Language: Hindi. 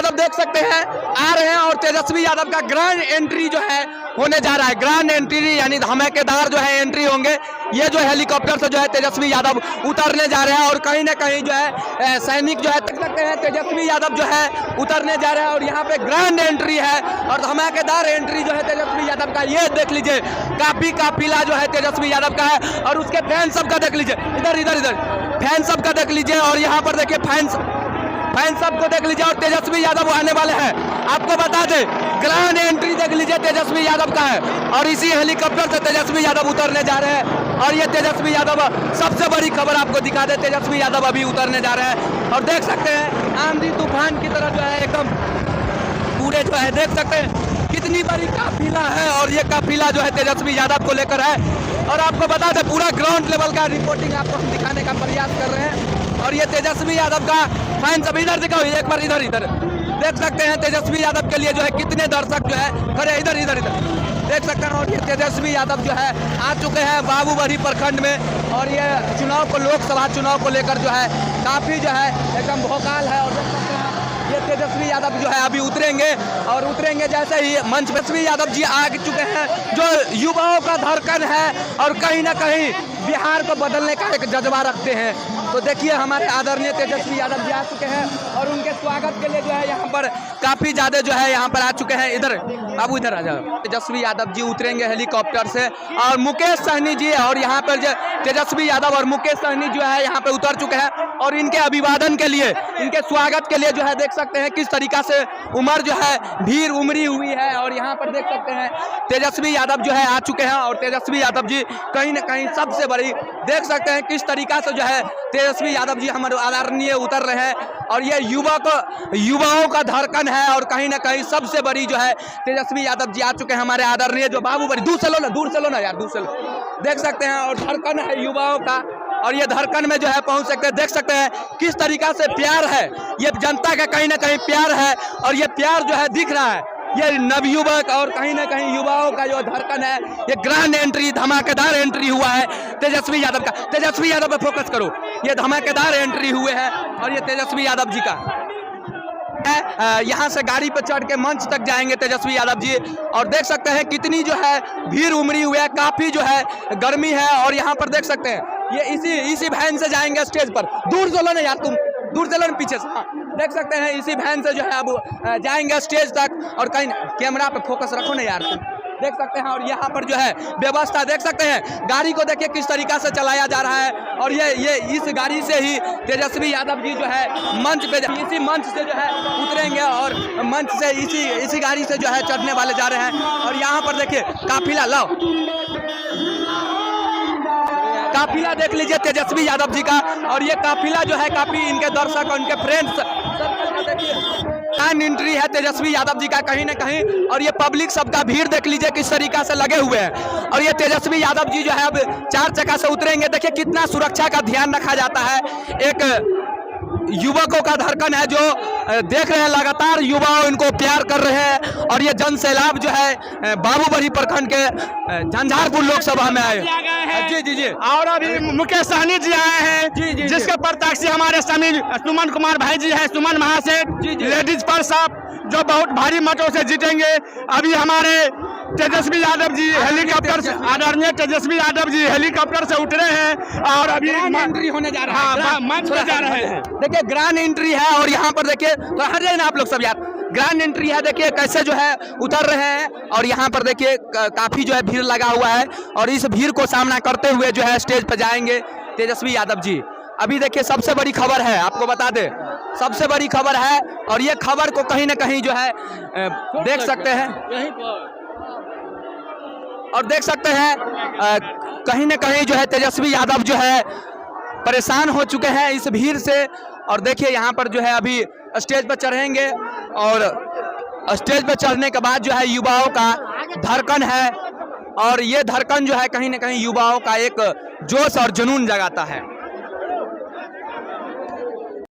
यादव देख सकते हैं आ रहे हैं और तेजस्वी यादव का ग्रैंड एंट्री जो है होने जा रहा है। ग्रैंड एंट्री यानी धमाकेदार जो है एंट्री होंगे। ये जो हेलीकॉप्टर से जो है तेजस्वी यादव उतरने जा रहे हैं और कहीं ना कहीं जो है सैनिक जो है देख सकते हैं तेजस्वी यादव जो है उतरने जा रहे हैं और यहाँ पे ग्रैंड एंट्री है और धमाकेदार एंट्री जो है तेजस्वी यादव का। ये देख लीजिए काफी काफिला जो है तेजस्वी यादव का है और उसके फैन सबका देख लीजिए, इधर इधर इधर फैन सबका देख लीजिए और यहाँ पर देखिए फैन सबको देख लीजिए और तेजस्वी यादव आने वाले हैं। आपको बता दें ग्रैंड एंट्री देख लीजिए तेजस्वी यादव का है और इसी हेलीकॉप्टर से तेजस्वी यादव उतरने जा रहे हैं और ये तेजस्वी यादव सबसे बड़ी खबर आपको दिखा दे, तेजस्वी यादव अभी उतरने जा रहे हैं और देख सकते हैं आंधी तूफान की तरह जो है एकदम पूरे जो है देख सकते हैं कितनी बड़ी काफिला है और ये काफिला जो है तेजस्वी यादव को लेकर है और आपको बता दें पूरा ग्राउंड लेवल का रिपोर्टिंग आपको हम दिखाने का प्रयास कर रहे हैं और ये तेजस्वी यादव का फैन सब इधर दिखाओ एक बार इधर इधर देख सकते हैं तेजस्वी यादव के लिए जो है कितने दर्शक जो है खड़े इधर इधर इधर देख सकते हैं। और ये तेजस्वी यादव जो है आ चुके हैं बाबूबड़ी प्रखंड में और ये चुनाव को लोकसभा चुनाव को लेकर जो है काफी जो है एकदम भौकाल है और देख सकते हैं ये तेजस्वी यादव जो है अभी उतरेंगे और उतरेंगे जैसे ही मंच पे तेजस्वी यादव जी आ चुके हैं जो युवाओं का धड़कन है और कहीं ना कहीं बिहार को बदलने का एक जज्बा रखते हैं। तो देखिए हमारे आदरणीय तेजस्वी यादव जी आ चुके हैं और उनके स्वागत के लिए जो है यहाँ पर काफी ज्यादा जो है यहाँ पर आ चुके हैं। इधर बाबू इधर आ जाओ। तेजस्वी यादव जी उतरेंगे हेलीकॉप्टर से और मुकेश सहनी जी और यहाँ पर जो तेजस्वी यादव और मुकेश सहनी जो है यहाँ पे उतर चुके हैं और इनके अभिवादन के लिए इनके स्वागत के लिए जो है देख सकते हैं किस तरीका से उमर जो है भीड़ उमड़ी हुई है और यहाँ पर देख सकते हैं तेजस्वी यादव जो है आ चुके हैं और तेजस्वी यादव जी कहीं ना कहीं सबसे बड़ी देख सकते हैं किस तरीका से जो है तेजस्वी यादव जी हमारे आदरणीय उतर रहे हैं और ये युवाओं का धड़कन है और कहीं ना कहीं सबसे बड़ी जो है तेजस्वी यादव जी आ चुके हैं हमारे आदरणीय जो बाबूबड़ी दूर से लो ना यार दूर से लो देख सकते हैं और धड़कन है युवाओं का और ये धड़कन में जो है पहुंच सकते हैं। देख सकते हैं किस तरीका से प्यार है, ये जनता का कहीं ना कहीं प्यार है और ये प्यार जो है दिख रहा है। ये नवयुवक और कहीं ना कहीं युवाओं का जो धड़कन है ये ग्रैंड एंट्री धमाकेदार एंट्री हुआ है तेजस्वी यादव का। तेजस्वी यादव पे फोकस करो, ये धमाकेदार एंट्री हुए हैं और ये तेजस्वी यादव जी का यहाँ से गाड़ी पर चढ़ के मंच तक जाएंगे तेजस्वी यादव जी और देख सकते हैं कितनी जो है भीड़ उमड़ी हुई है, काफी जो है गर्मी है और यहाँ पर देख सकते हैं ये इसी वैन से जाएंगे स्टेज पर। दूर चलो ना यार, तुम दूर चलो ना पीछे से। हाँ देख सकते हैं इसी वैन से जो है अब जाएंगे स्टेज तक और कहीं कैमरा पे फोकस रखो ना यार, तुम देख सकते हैं। और यहाँ पर जो है व्यवस्था देख सकते हैं, गाड़ी को देखिए किस तरीका से चलाया जा रहा है और ये इस गाड़ी से ही तेजस्वी यादव जी जो है मंच पे इसी मंच से जो है उतरेंगे और मंच से इसी गाड़ी से जो है चढ़ने वाले जा रहे हैं। और यहाँ पर देखिए काफिला लाओ, काफिला देख लीजिए तेजस्वी यादव जी का और ये काफिला जो है काफी इनके दर्शक और इनके फ्रेंड्स ग्रैंड एंट्री है तेजस्वी यादव जी का कहीं ना कहीं। और ये पब्लिक सबका भीड़ देख लीजिए किस तरीका से लगे हुए हैं और ये तेजस्वी यादव जी जो है अब 4 चक्का से उतरेंगे। देखिए कितना सुरक्षा का ध्यान रखा जाता है, एक युवकों का धड़कन है जो देख रहे हैं लगातार युवाओं इनको प्यार कर रहे हैं और ये जन सैलाब जो है बाबूबड़ी प्रखंड के झंझारपुर लोकसभा में आए हैं। जी और अभी मुकेश सहनी जी आए हैं जी जिसके प्रत्याशी हमारे सुमन कुमार भाई जी है, सुमन महासेठ लेडीज फर्स्ट साहब जो बहुत भारी मतों से जीतेंगे। अभी हमारे तेजस्वी यादव जी हेलीकॉप्टर से आदरणीय तेजस्वी यादव जी हेलीकॉप्टर से उतरे हैं और अभी एंट्री होने जा रहा है, मंच पे जा रहे हैं। देखिए ग्रैंड एंट्री है और यहाँ पर देखिए तो हट जाए ना आप लोग सब यार, ग्रैंड एंट्री है। देखिए कैसे जो है उतर रहे हैं और यहाँ पर देखिए काफी जो है भीड़ लगा हुआ है और इस भीड़ को सामना करते हुए जो है स्टेज पर जाएंगे तेजस्वी यादव जी। अभी देखिए सबसे बड़ी खबर है, आपको बता दें सबसे बड़ी खबर है और ये खबर को कहीं ना कहीं जो है देख सकते हैं और देख सकते हैं कहीं ना कहीं जो है तेजस्वी यादव जो है परेशान हो चुके हैं इस भीड़ से। और देखिए यहाँ पर जो है अभी स्टेज पर चढ़ेंगे और स्टेज पर चढ़ने के बाद जो है युवाओं का धड़कन है और ये धड़कन जो है कहीं ना कहीं युवाओं का एक जोश और जुनून जगाता है।